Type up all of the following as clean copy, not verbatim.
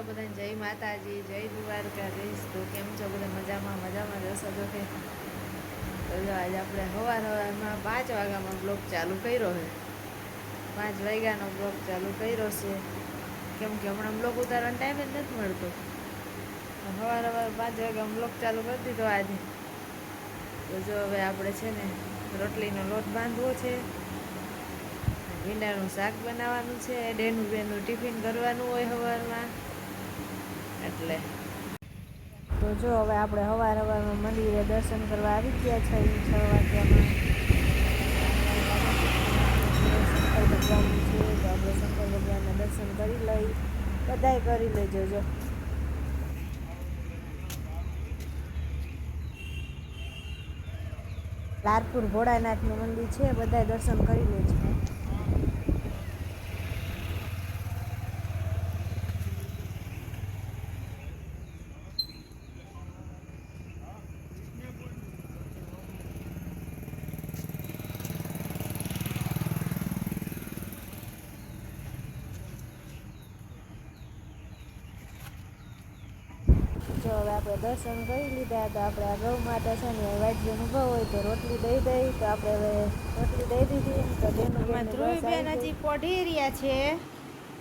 બધાને જય માતાજી, જય દ્વારકાધીશ. તો કેમ છો બધા? મજામાં જશો તો કે તો જો આજે આપણે સવારમાં 5 વાગ્યામાં બ્લોગ ચાલુ કર્યો છે. 5 વાગ્યાનો બ્લોગ ચાલુ કર્યો છે કેમ કે હમણાં બ્લોગ ઉતારવાનો ટાઈમ જ નથી મળતો. સવાર 5 વાગ્યામાં બ્લોગ ચાલુ કરી દીધો આજે. તો જો હવે આપણે છે ને રોટલીનો લોટ બાંધવો છે, ભીંડાનું શાક બનાવવાનું છે, ડેનું બેનું ટિફિન કરવાનું હોય સવારમાં એટલે. તો જો હવે આપણે સવારમાં મંદિરે દર્શન કરવા આવી ગયા છે 6 વાગ્યામાં. શંકર ભગવાનનું છે તો આપણે શંકર ભગવાનના દર્શન કરી લઈ, બધાય કરી લેજો. જો લારપુર ભોળાનાથનું મંદિર છે, બધાય દર્શન કરી લેજો. જો હવે આપણે દર્શન કરી લીધા તો આપણે આ ગૌ માતા છે ને વાટજીનો ભાવ હોય તો રોટલી દઈ દઈ. તો આપણે હવે રોટલી દઈ દીધી. તો બેન ધ્રુવીબેન હજી પોઢી રહ્યા છે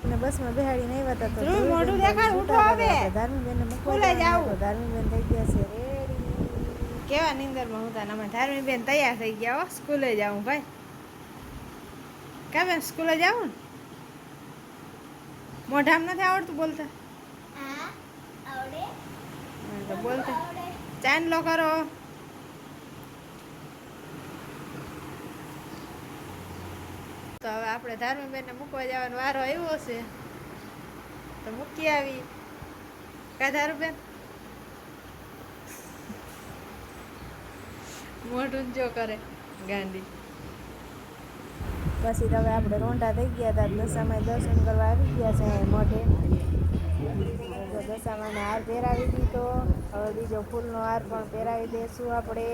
અને બસમાં બેહાડીને આવ્યા હતા. તો મોઢું દેખાડ, ઉઠો હવે. ધાર્મીબેનને મૂકવા જાવ. ધાર્મીબેન થઈ ગયા છે રેડી. કેવા નીંદરમાં હતા ને અમે ધાર્મીબેન તૈયાર થઈ ગયા હો. સ્કૂલે જાઉં ભાઈ. કા બેન સ્કૂલે જાઉં ને? મોઢામાં નથી આવડતું બોલતા? તો બોલતા ચાંદલો કરો. તો હવે આપણે ધાર્મીબેનને મૂકવા જવાનો વારો આવ્યો છે તો મૂકી આવી. કા ધારુબેન? મોઢું જો કરે ગાંડી. પછી તો હવે આપણે રોંઢા થઈ ગયા હતા. દશામાં દર્શન કરવા આવી ગયા છે મોઢે. દશામાને હાર પહેરાવી દીધો. હવે બીજો ફૂલનો હાર પણ પહેરાવી દઈશું આપણે.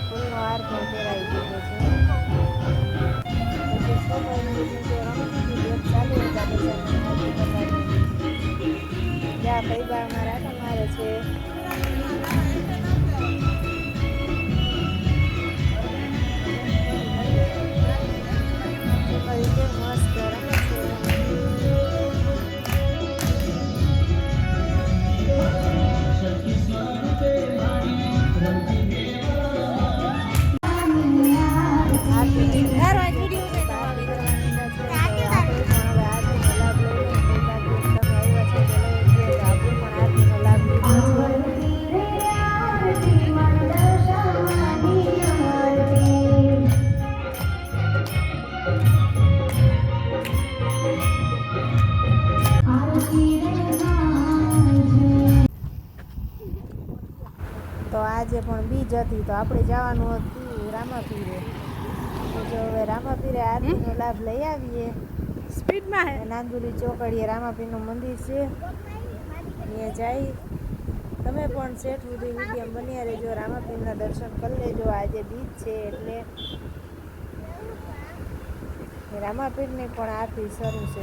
ફૂલનો હાર પણ પહેરાવી દીધો છે. ચાલુ હતા જ્યાં કઈબામાં રાટો મારે છે. મસ્ત રમે છે. તો આજે પણ બીજ હતી તો આપણે જવાનું હતું રામાપીરે. તો જો હવે રામાપીરે આરતીનો લાભ લઈ આવીએ. સ્પીડમાં નાંદુલી ચોકડીએ રામાપીરનું મંદિર છે, ત્યાં જઈ તમે પણ શેઠ સુધી વિડીયો બન્યા રહેજો. રામાપીરના દર્શન કરી લેજો. આજે બીજ છે એટલે રામાપીરની પણ આરતી શરૂ છે.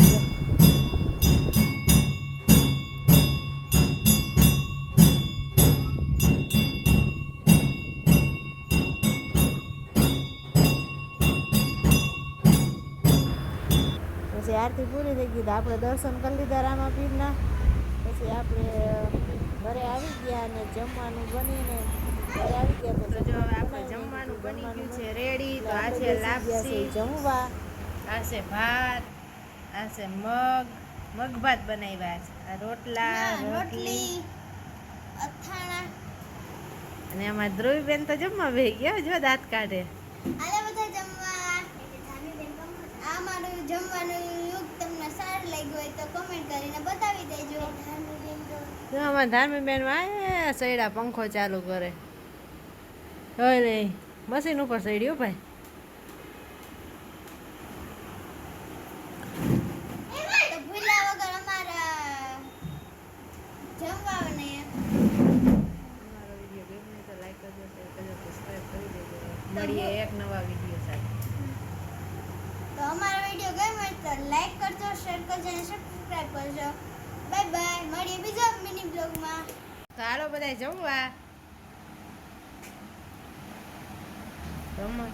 પછી આરતી પૂરી થઈ ગઈ તો આપણે દર્શન કરી લીધા રામાપીરના. પછી આપણે ઘરે આવી ગયા અને જમવાનું બનીને ઘરે આવી ગયા. તો જો હવે આપણે જમવાનું બની ગયું છે રેડી. તો આ છે લાપસી જમવા, આ છે ભાત, આ છે મગ ભાત બનાવ્યા છે, આ રોટલા રોટલી અથાણા અને આમાં ધ્રુવીબેન તો જમવા બેહી ગયા. જો દાંત કાઢે. જમવાનું યુગ તમને સારું લાગ્યું હોય તો કમેન્ટ કરીને બતાવી દેજો. અમારા ધાર્મીબેન સૈડા પંખો ચાલુ કરે. હોય મશીન ઉપર સૈડ્યો ભાઈ. મળીએ એક નવા વિડીયો સાથે. તો અમારો વિડીયો ગમ્યો હોય તો લાઈક કરજો, શેર કરજો અને સબસ્ક્રાઇબ કરજો. Bye bye. મળીએ બીજા મિની બ્લોગમાં. તો હાલો બધા જમવા. જમવા